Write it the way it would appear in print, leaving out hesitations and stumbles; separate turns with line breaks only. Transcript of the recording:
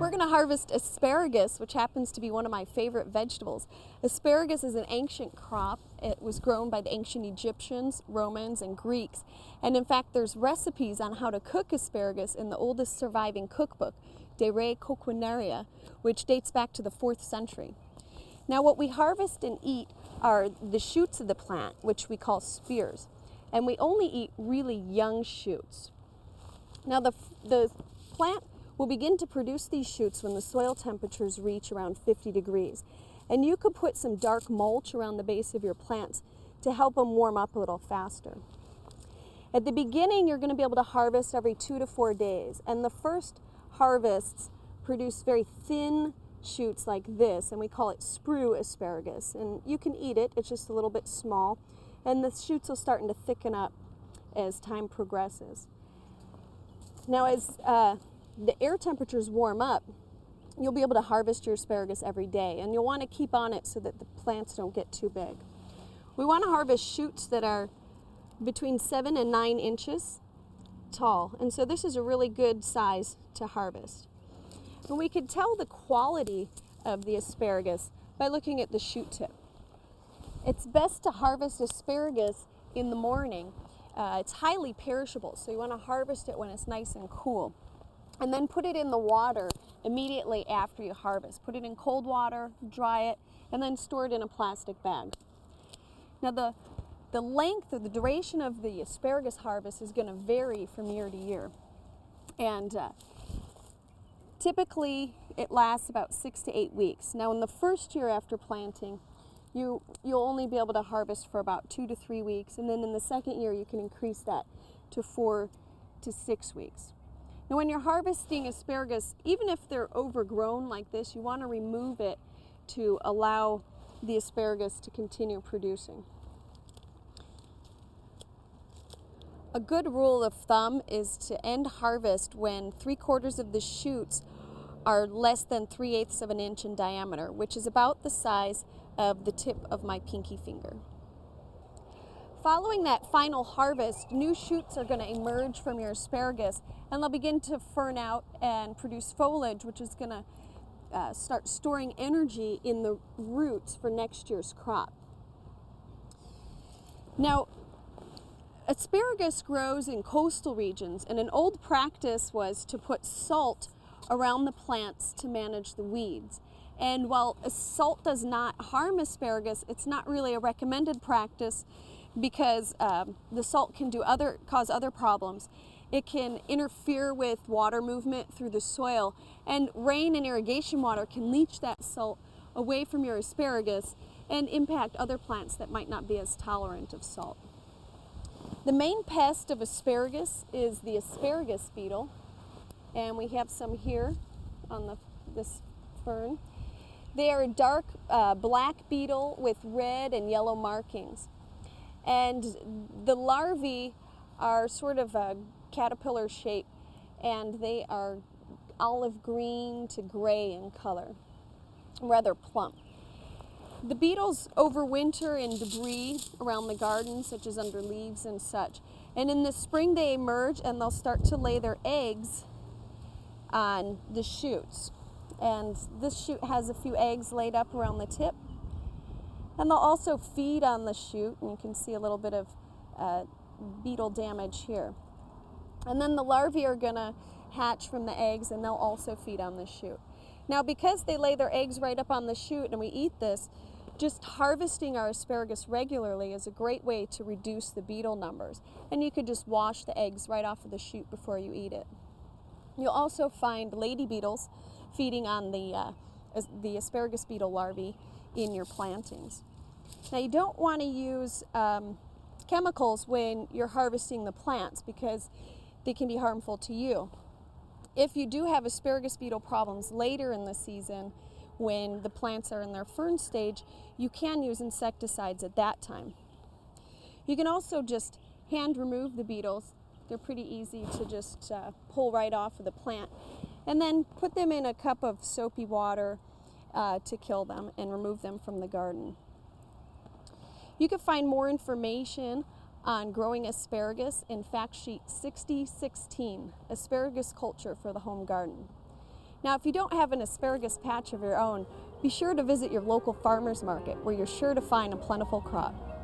we're going to harvest asparagus, which happens to be one of my favorite vegetables. Asparagus is an ancient crop. It was grown by the ancient Egyptians, Romans, and Greeks. And in fact, there's recipes on how to cook asparagus in the oldest surviving cookbook, De Re Coquinaria, which dates back to the 4th century. Now, what we harvest and eat are the shoots of the plant, which we call spears. And we only eat really young shoots. Now, the plant will begin to produce these shoots when the soil temperatures reach around 50 degrees. And you could put some dark mulch around the base of your plants to help them warm up a little faster. At the beginning, you're going to be able to harvest every 2 to 4 days. And the first harvests produce very thin shoots like this, and we call it sprue asparagus. And you can eat it, it's just a little bit small. And the shoots will start to thicken up as time progresses. Now, as the air temperatures warm up, you'll be able to harvest your asparagus every day, and you'll want to keep on it so that the plants don't get too big. We want to harvest shoots that are between 7 and 9 inches tall, and so this is a really good size to harvest. And we could tell the quality of the asparagus by looking at the shoot tip. It's best to harvest asparagus in the morning. It's highly perishable, so you want to harvest it when it's nice and cool. And then put it in the water immediately after you harvest. Put it in cold water, dry it, and then store it in a plastic bag. Now the length or the duration of the asparagus harvest is going to vary from year to year. And typically it lasts about 6 to 8 weeks. Now in the first year after planting, you'll only be able to harvest for about 2 to 3 weeks. And then in the second year you can increase that to 4 to 6 weeks. Now when you're harvesting asparagus, even if they're overgrown like this, you want to remove it to allow the asparagus to continue producing. A good rule of thumb is to end harvest when 3/4 of the shoots are less than 3/8 of an inch in diameter, which is about the size of the tip of my pinky finger. Following that final harvest, new shoots are going to emerge from your asparagus, and they'll begin to fern out and produce foliage, which is going to start storing energy in the roots for next year's crop. Now, asparagus grows in coastal regions, and an old practice was to put salt around the plants to manage the weeds. And while salt does not harm asparagus, it's not really a recommended practice because the salt can cause other problems. It can interfere with water movement through the soil, and rain and irrigation water can leach that salt away from your asparagus and impact other plants that might not be as tolerant of salt. The main pest of asparagus is the asparagus beetle, and we have some here on this fern. They are a dark black beetle with red and yellow markings. And the larvae are sort of a caterpillar shape, and they are olive green to gray in color, rather plump. The beetles overwinter in debris around the garden, such as under leaves and such. And in the spring they emerge and they'll start to lay their eggs on the shoots. And this shoot has a few eggs laid up around the tip. And they'll also feed on the shoot, and you can see a little bit of beetle damage here. And then the larvae are going to hatch from the eggs, and they'll also feed on the shoot. Now, because they lay their eggs right up on the shoot and we eat this, just harvesting our asparagus regularly is a great way to reduce the beetle numbers. And you could just wash the eggs right off of the shoot before you eat it. You'll also find lady beetles feeding on the asparagus beetle larvae in your plantings. Now, you don't want to use chemicals when you're harvesting the plants because they can be harmful to you. If you do have asparagus beetle problems later in the season, when the plants are in their fern stage, you can use insecticides at that time. You can also just hand remove the beetles. They're pretty easy to just pull right off of the plant, and then put them in a cup of soapy water to kill them and remove them from the garden. You can find more information on growing asparagus in fact sheet 6016, Asparagus Culture for the Home Garden. Now, if you don't have an asparagus patch of your own, be sure to visit your local farmer's market where you're sure to find a plentiful crop.